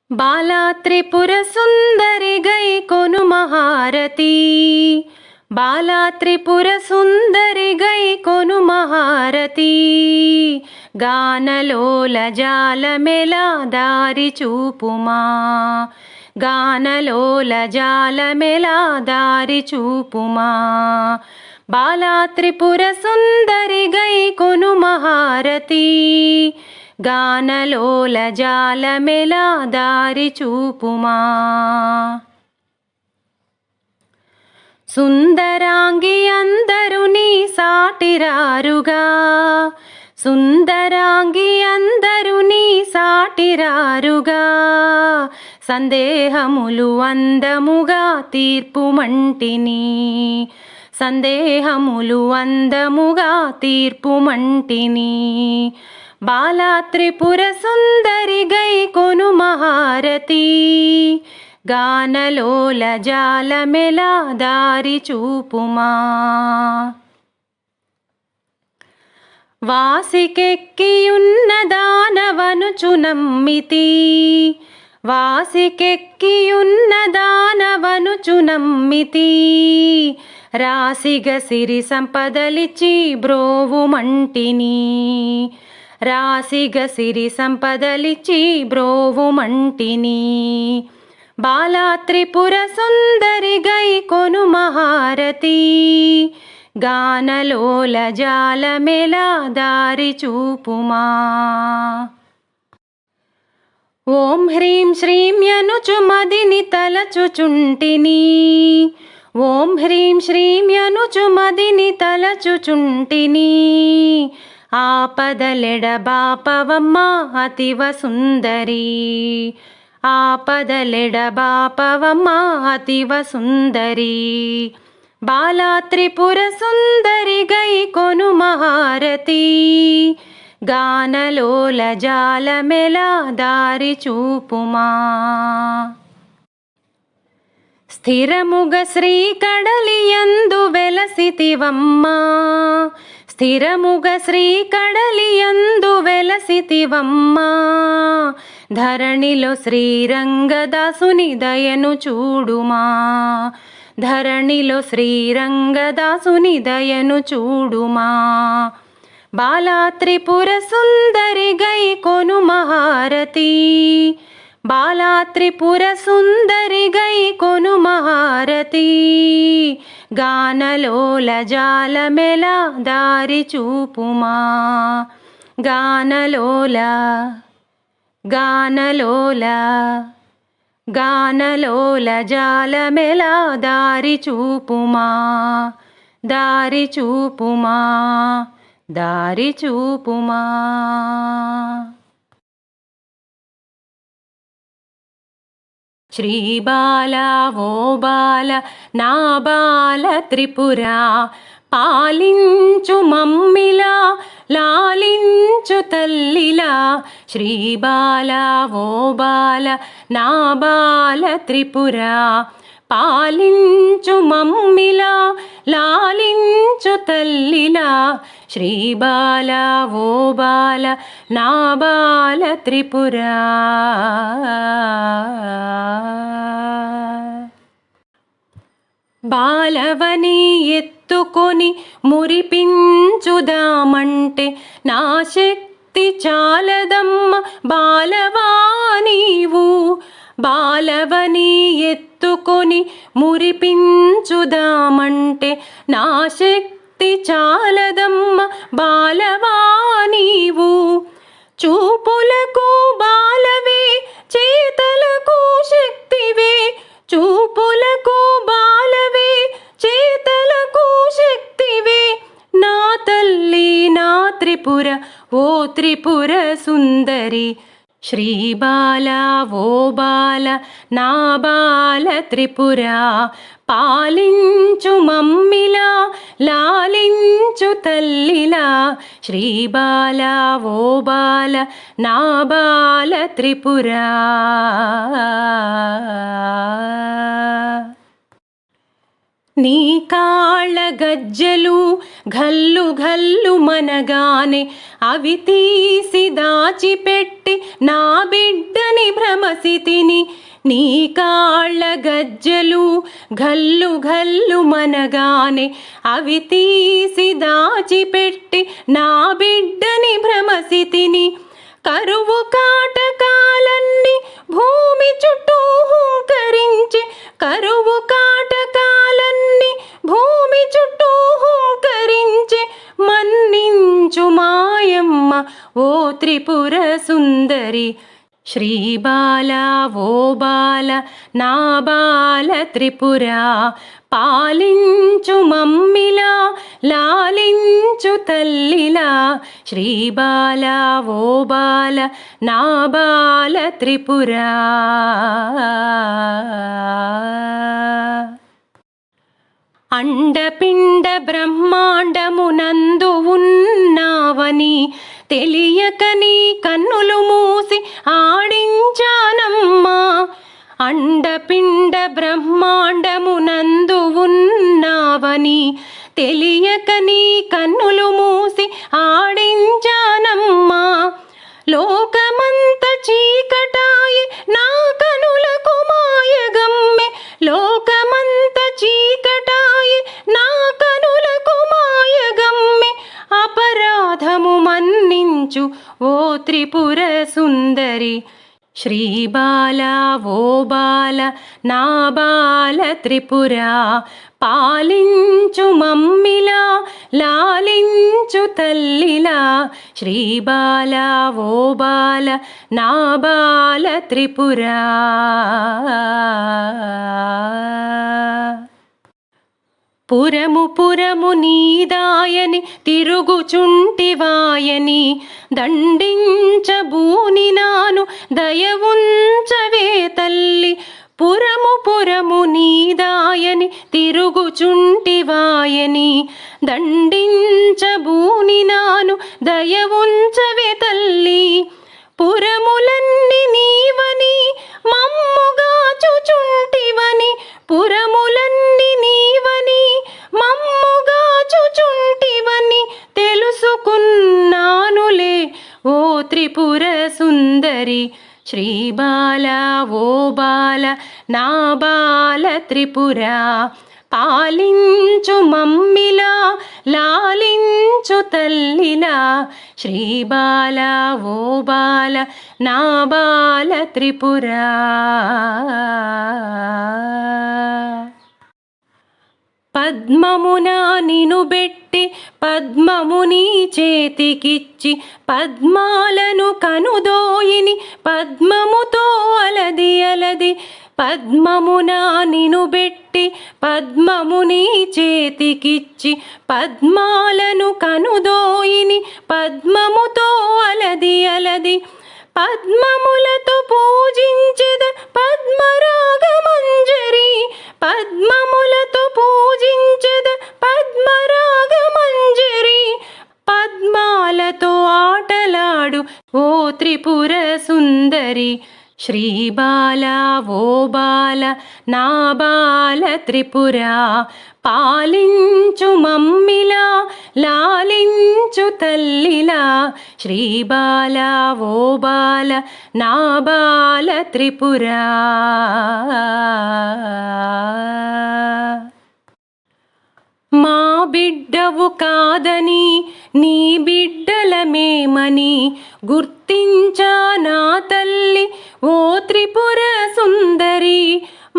బాలా త్రిపుర సుందరి గై కొను మహారతి, బాలా త్రిపుర సుందరి గై కొను మహారతి. గానలోల జాలమెలా దారి చూపుమా, గానలోల జాలమెలా దారి చూపుమా. బాలా త్రిపుర సుందరి గై కొను మహారతి, గానలోల జాలమెలా దారి చూపుమా. సుందరాంగి అందరు నీ సాటిరారుగా, సుందరాంగి అందరు నీ సాటిరారుగా. సందేహములు అందముగా తీర్పుమంటిని, సందేహములు అందముగా తీర్పుమంటిని. బాలా త్రిపుర సుందరి గై కొను మహారతి, గానలోల జాలమెలా దారి చూపుమా. వాసికెక్కియున్న దానవనుచు నమ్మితి, వాసికెక్కియున్న దానవనుచు నమ్మితి. రాసిగ సిరి సంపదలిచ్చి బ్రోవుమంటిని, రాసిగ సిరి సంపదలిచ్చి బ్రోవుమంటిని. బాలా త్రిపుర సుందరి గై కొను మహారతి, గానలోల జాలమెలా దారి చూపుమా. ఓం హ్రీం శ్రీం యనుచు మదిని తలచుచుంటిని, ఓం హ్రీం శ్రీం యనుచు మదిని తలచుచుంటిని. ఆపదలెడబాపవమ్మ అతివ సుందరి, ఆపదలెడబాపవమ్మ అతివ సుందరి. బాలా త్రిపుర సుందరి గై కొను మహారతి, గానలోల జాలమెలా దారి చూపుమా. స్థిరముగ శ్రీ కడలియందు వెలసితివమ్మా, స్థిరముగ శ్రీ కడలియందు వెలసితివమ్మా. ధరణిలో శ్రీరంగదాసుని దయను చూడుమా, ధరణిలో శ్రీరంగదాసుని దయను చూడుమా. బాలా త్రిపుర సుందరి గై కొను మహారతి, బాలా త్రిపుర సుందరి గై కొను మహారతి. గానలోల జాలమెలా దారి చూపుమా, గానలోల గానలోల గానలోల జాలమెలా దారి చూపుమా, దారి చూపుమా, దారి చూపుమా. శ్రీ బాలా ఓ బాల నా బాల త్రిపుర, పాలించు మమ్మిలా లాలించు తల్లిలా. శ్రీ బాలా ఓ బాల నా బాల త్రిపుర, పాలించు మమ్మిలా లాలించు తల్లిలా. శ్రీ బాలా ఓ బాల నా బాల త్రిపుర. బాలవని ఎత్తుకొని మురిపించుదామంటే నా శక్తి చాలదమ్మ బాలవా నీవు. బాలవని ఎత్తుకొని మురిపించుదామంటే నా శక్తి చాలదమ్మ బాలవా నీవు. చూపులకు బాలవే చేతలకు శక్తివే, చూపులకు బాలవే చేతలకు శక్తివే. నా తల్లి నా త్రిపుర ఓ త్రిపుర సుందరి. శ్రీ బాలా ఓ బాల నా బాల త్రిపుర, పాలించు మమ్మిలా లాలించు తల్లిలా. శ్రీ బాలా ఓ బాల నా బాల త్రిపుర. నీ కాళ్ళ గజ్జలు ఘల్లు ఘల్లు మనగానే అవి తీసి దాచిపెట్టి నా బిడ్డని భ్రమసితిని. నీ కాళ్ళ గజ్జలు ఘల్లు ఘల్లు మనగానే అవి తీసి దాచిపెట్టి నా బిడ్డని భ్రమసితిని. కరువు కాటకాలన్నీ భూమి చుట్టూ హుంకరించి, కరువు కాటకాలన్నీ భూమి చుట్టూ హుంకరించే, మన్నించు మాయమ్మ ఓ త్రిపుర సుందరి. శ్రీబాల ఓ బాల నా బాల త్రిపుర, పాలించు మమ్మిలా లాలించు తల్లిలా. శ్రీబాల ఓ బాల నా బాల త్రిపుర. అండపిండ బ్రహ్మాండమునందు ఉన్నావని తెలియక నీ కన్నులు మూసి ఆడించానమ్మా. అండపిండ బ్రహ్మాండమునందు ఉన్నావని తెలియక నీ కన్నులు మూసి ఆడించానమ్మా. లోకమంత చీకటాయి నా కనులకు మాయగమ్మె, లోకమంత చీకటాయి నా కనులకు మాయగమ్మె. అపరాధము మన్నించు ఓ త్రిపుర సుందరి. శ్రీబాల ఓ బాల నా బాల త్రిపుర, పాలించు మమ్మిలా లాలించు తల్లిలా. శ్రీబాల ఓ బాల నా బాల త్రిపుర. పురము పురము నీదాయని తిరుగుచుంటివాయని దండించబూని నాను దయవుంచవే తల్లి. పురము పురము నీదాయని తిరుగుచుంటివాయని దండించబూని నాను దయవుంచవే తల్లి. పురములన్నీ నీవని మమ్ముగాచుచుంటివని, పురములన్నీ నీవని మమ్ముగాచుచుంటివని తెలుసుకున్నానులే ఓ త్రిపుర సుందరి. శ్రీబాల ఓ బాల నా బాల త్రిపుర, పాలించు మమ్మిలా లాలించు తల్లిలా. శ్రీబాల ఓ బాల నా బాల త్రిపుర. పద్మమున నిను బెట్టి పద్మముని చేతికిచ్చి, పద్మాలను కనుదోయిని పద్మముతో అలది అలది. పద్మమున నిను బెట్టి పద్మముని చేతికిచ్చి, పద్మాలను కనుదోయిని పద్మముతో అలది అలది. పద్మములతో పూజించెద పద్మరాగమంజరి, పద్మములతో పూజించెద పద్మరాగమంజరి. పద్మాలతో ఆటలాడు ఓ త్రిపుర సుందరి. శ్రీబాల ఓ బాల నా బాల త్రిపుర, పాలించు మమ్మిలా లాలించు తల్లిలా. శ్రీబాల ఓ బాల నా బాల త్రిపుర. మా బిడ్డవు కాదని నీ బిడ్డలమేమని గుర్తించా నా తల్లి ఓ త్రిపుర సుందరి.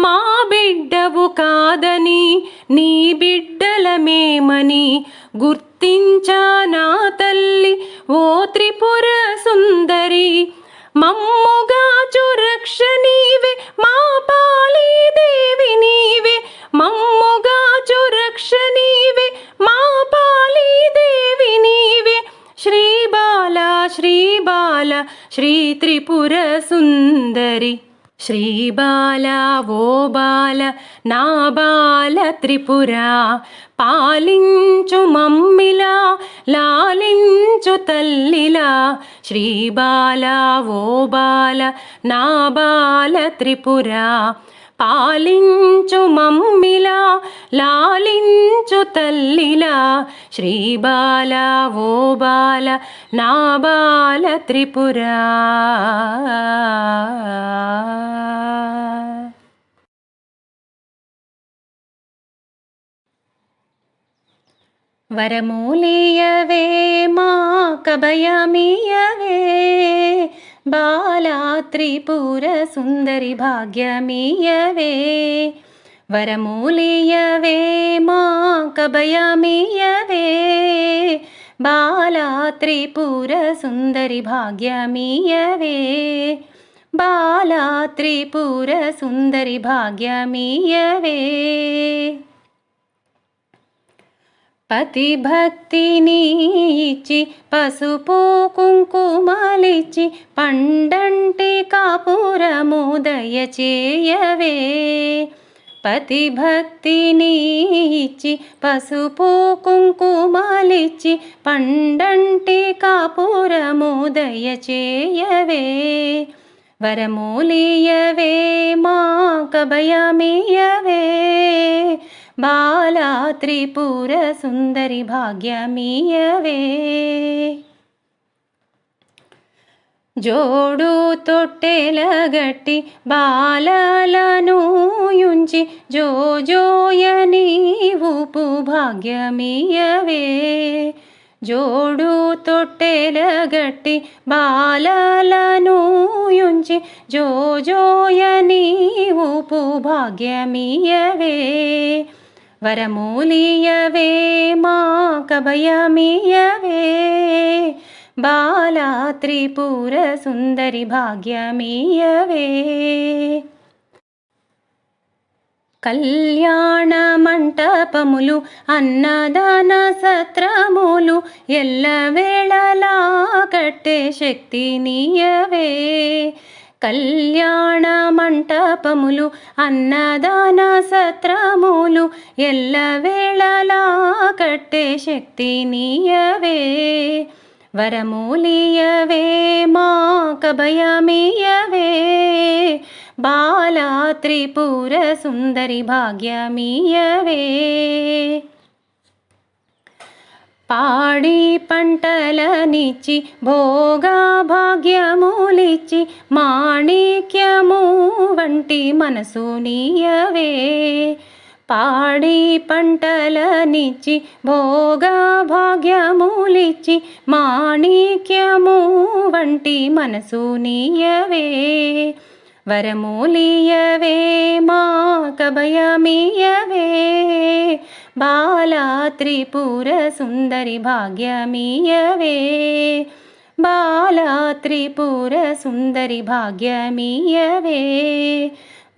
మా బిడ్డవు కాదని నీ బిడ్డలమేమని గుర్తించా నా తల్లి ఓ త్రిపుర సుందరి. మమ్ముగాచు రక్ష నీవే మా పాలి దేవి నీవే, మమ్ముగాచు రక్ష నీవే మా పాలి దేవి నీవే. శ్రీబాల శ్రీబాల శ్రీ త్రిపుర సుందరి. శ్రీబాల ఓ బాల నా బాల త్రిపుర, పాలించు మమ్మిలా లాలించు తల్లిలా. శ్రీబాల ఓ బాల నా బాల త్రిపుర, పాలించు మమ్మిలా లాలించు తల్లిలా శ్రీబాల ఓ బాల నా బాల త్రిపుర. వరమూలియవే మా కభయమీయవే బాలా త్రిపుర సుందరి భాగ్యమీయవే. వరమూలియవే మా కభయమీయవే బాలా త్రిపుర సుందరి భాగ్యమీయవే. బాలా త్రిపుర సుందరి భాగ్యమీయవే. పతి భక్తిని ఇచ్చి పసుపు కుంకుమలిచ్చి పండంటి కాపురము దయచేయవే. పతి భక్తిని ఇచ్చి పసుపు కుంకుమలిచ్చి పండంటి కాపురము దయచేయవే. వరమూలియవే మా కభయమీయవే బాలా త్రిపుర సుందరి భాగ్యమీయవే. జోడు తొట్టెలగట్టి బాలలను యుంచి జోజోయని ఊపు భాగ్యమీయవే. జోడు తొట్టెలగట్టి బాలలను యుంచి జోజోయని ఊపు భాగ్యమీయవే. వరమూలియవే మా కభయమీయవే బాలా త్రిపుర సుందరి భాగ్యమీయవే. కళ్యాణ మంటపములు అన్నదాన సత్రములు ఎల్లవేళలా కట్టే శక్తి నీయవే. కళ్యాణ మంటపములు అన్నదాన సత్రములు ఎల్లవేళలా కట్టే శక్తి నీయవే. వరమూలియవే మా కభయమీయవే బాలా త్రిపుర సుందరి భాగ్యమీయవే. పాడి పంటలనిచ్చి భోగా భాగ్యములిచ్చి మాణిక్యము వంటి మనసు నీయవే. పాడి పంటలనిచ్చి భోగా భాగ్యములిచ్చి మాణిక్యము వంటి మనసు నీయవే. వరమూలియవే మా కభయమీయవే బాలా త్రిపుర సుందరి భాగ్యమీయవే. బాలా త్రిపుర సుందరి భాగ్యమీయవే.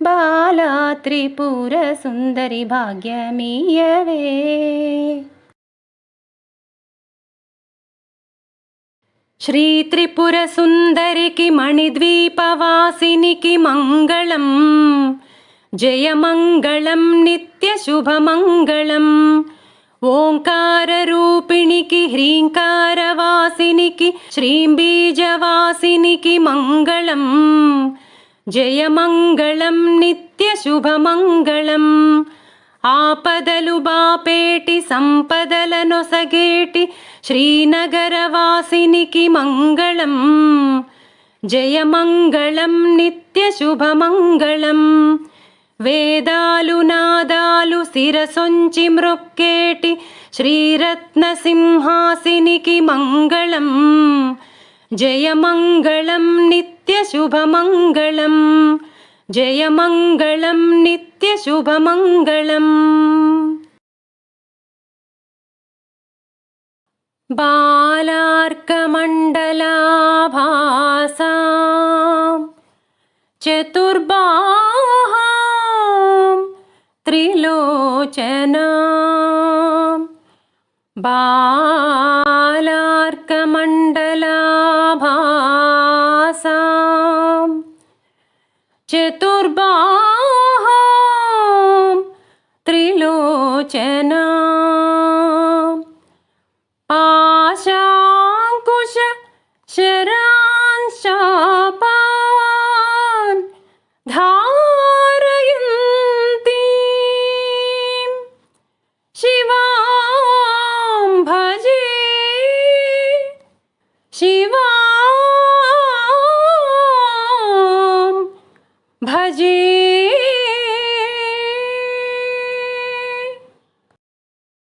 బాలా త్రిపుర సుందరి భాగ్యమీయవే. శ్రీ త్రిపుర సుందరికి మణిద్వీపవాసినికి మంగళం. జయమంగళం నిత్య శుభమంగళం. ఓంకార రూపిణికి హ్రీంకారవాసినికి శ్రీంబీజవాసినికి మంగళం. జయమంగళం నిత్య శుభమంగళం. ఆపదలు బాపేటి సంపదలనొసగేటి శ్రీనగరవాసినికి మంగళం. జయమంగళం నిత్య శుభమంగళం. వేదాలు నాదాలు శిరసొంచి మ్రొక్కేటి శ్రీరత్నసింహాసినికి మంగళం. జయమంగళం నిత్య శుభమంగళం. జయమంగళం నిత్య శుభమంగళం. బాలార్కమండలాభాసాం చతుర్బాహాం త్రిలోచనాం. బాలార్కమండలాభాసాం చతుర్బాహాం త్రిలోచనాం. పాశాంకుశ శరాంశాపాన్ ధారయన్ భజే